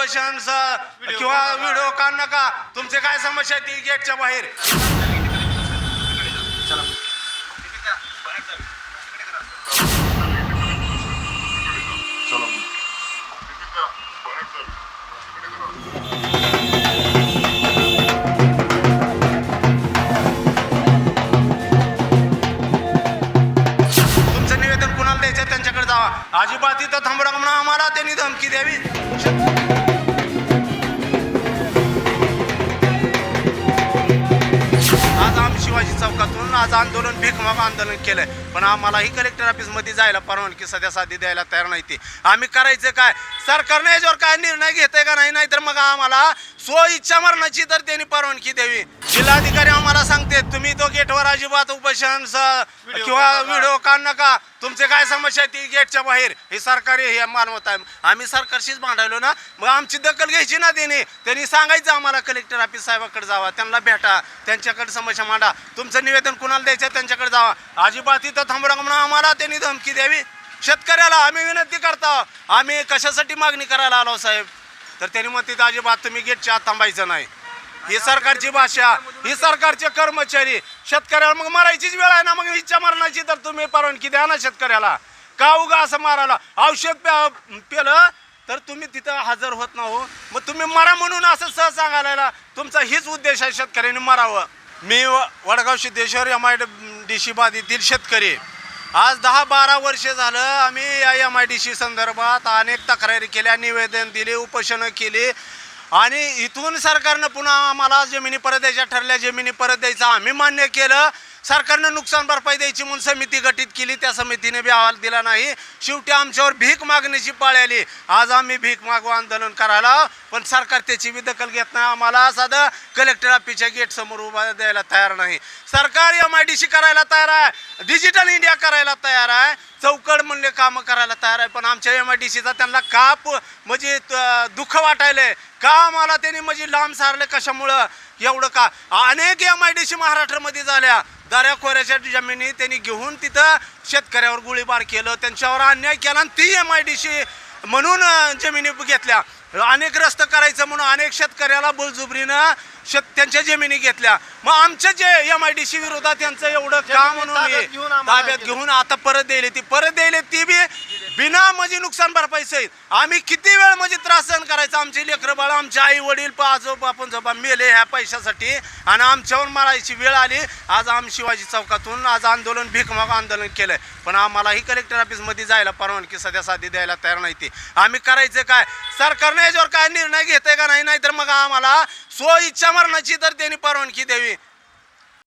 उपोषण किंवा व्हिडिओ काढ नका. तुमचे काय समस्या ती गेटच्या बाहेर. तुमचं निवेदन कुणाला द्यायचं त्यांच्याकडे जावा. अजिबात इथं थांबू नका म्हणून आम्हाला त्यांनी धमकी द्यावी. आज आम्ही शिवाजी चौकातून आज आंदोलन भीकमाग आंदोलन केलंय, पण आम्हालाही कलेक्टर ऑफिसमध्ये जायला परवानगी सध्या साधी द्यायला तयार नाही. ती आम्ही करायचं काय, सरकारने याच्यावर काय निर्णय घेतोय का नाही, तर मग आम्हाला स्व इच्छा मरणाची तर त्यांनी परवानगी द्यावी. जिल्हाधिकारी आम्हाला सांगते तुम्ही तो गेटवर अजिबात उपोषण किंवा व्हिडिओ काढ नका. तुमचे काय समस्या ती गेटच्या बाहेर. हे सरकारी हे मानवत आहे. आम्ही सरकारशीच भांडायलो ना, मग आमची दखल घ्यायची ना. त्यांनी सांगायचं आम्हाला कलेक्टर ऑफिस साहेबाकडे जावा, त्यांना भेटा, त्यांच्याकडे समस्या मांडा. तुमचं निवेदन कुणाला द्यायचं त्यांच्याकडे जावा. अजिबात इथं थांबू नका म्हणून आम्हाला त्यांनी धमकी द्यावी. शेतकऱ्याला आम्ही विनंती करतो, आम्ही कशासाठी मागणी करायला आलो साहेब, तर त्यांनी म्हणते अजिबात तुम्ही गेटच्या आत थांबायचं नाही. ही सरकारची भाषा, ही सरकारचे कर्मचारी. शेतकऱ्याला मग मारायचीच वेळ आहे ना, मग इच्छा मरणाची तर तुम्ही परवानगी द्या ना शेतकऱ्याला. का उगा असं मारायला. औषध पेलं तर तुम्ही तिथं हजर होत ना हो, मग तुम्ही मरा म्हणून असं सांगायला तुमचा हीच उद्देश आहे शेतकऱ्यांनी मरावं. मी वडगाव सिद्धेश्वर MIDC बाधितील शेतकरी. आज 10-12 वर्षे झालं आम्ही या MIDC संदर्भात अनेक तक्रारी केल्या, निवेदन दिले, उपोषणं केली, आणि इथून सरकारनं पुन्हा आम्हाला जमिनी परत द्यायच्या ठरल्या. जमिनी परत द्यायचं आम्ही मान्य केलं. सरकारनं नुकसान भरपाई द्यायची म्हणून समिती गठीत केली, त्या समितीने बी अहवाल दिला नाही. शेवटी आमच्यावर भीक मागण्याची पाळी आली. आज आम्ही भीक मागू आंदोलन करायला, पण सरकार त्याची बी दखल घेत नाही. आम्हाला साधं कलेक्टर ऑफिसच्या गेट समोर उभा द्यायला तयार नाही. सरकार MIDC करायला तयार आहे, डिजिटल इंडिया करायला तयार आहे, चौकड म्हणले कामं करायला तयार आहे, पण आमच्या MIDCचा त्यांना का म्हणजे दुःख वाटायलंय का. आम्हाला त्यांनी म्हणजे लांब सारले कशामुळं एवढं का. अनेक MIDC महाराष्ट्रामध्ये झाल्या. दऱ्याखोऱ्याच्या जमिनी त्यांनी घेऊन तिथं शेतकऱ्यावर गोळीबार केलं, त्यांच्यावर अन्याय केला, आणि ती MIDC म्हणून जमिनी घेतल्या. अनेक रस्ते करायचं म्हणून अनेक शेतकऱ्याला बळजुबरीनं त्यांच्या जमिनी घेतल्या. मग आमच्या जे MIDC विरोधात त्यांचं एवढं काम म्हणून ताब्यात घेऊन आता परत द्यायले ती बी बिना म्हणजे नुकसान भरपाई सहित. आम्ही किती वेळ म्हणजे त्रास सहन करायचा. आमचे लेकरं बाळ, आमचे आई वडील, आजोबा पंजोबा मेले ह्या पैशासाठी, आणि आमच्यावर मारायची वेळ आली. आज आम्ही शिवाजी चौकातून आज आंदोलन भीकमाग आंदोलन केलंय, पण आम्हालाही कलेक्टर ऑफिसमध्ये जायला परवानगी सध्या साधी द्यायला तयार नाही. ती आम्ही करायचं काय, सरकारने याच्यावर काय निर्णय घेतोय का नाही, तर मग आम्हाला स्व इच्छा मरणाची तर त्यांनी परवानगी द्यावी.